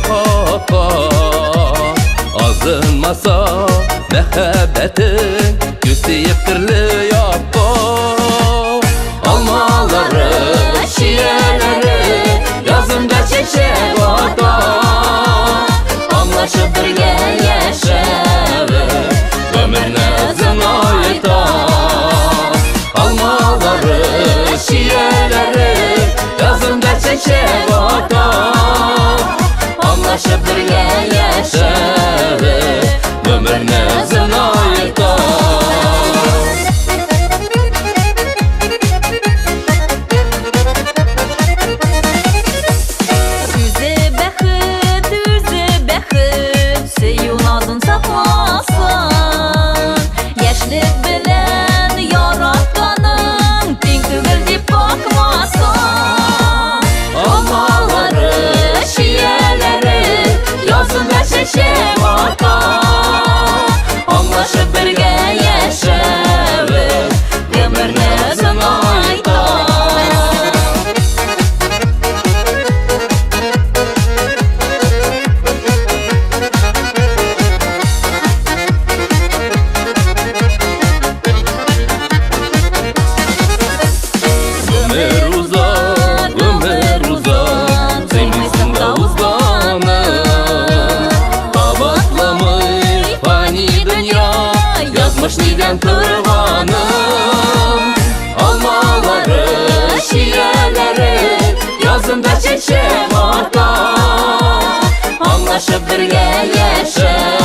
haqqa. Azınmasa məhəbbətin göstəyib türlü yoqqa. Almaları, şiirləri yazımda çiçək ata. Anlaşıb birgə yaşayır ömür nəzin ayda. Almaları, şiirləri yazımda çiçək ata. Anlaşıb birgə yaşayır ömür nəzin ayda. Çiçek ata, anlaşıb birgə yaşayır ömür nəzin ayda. Ömür uzaq, sevmişsin da yazmış neden tırvanım. Almaları, şiirləri yazımda çiçek ata. Anlaşıb birgə yaşayır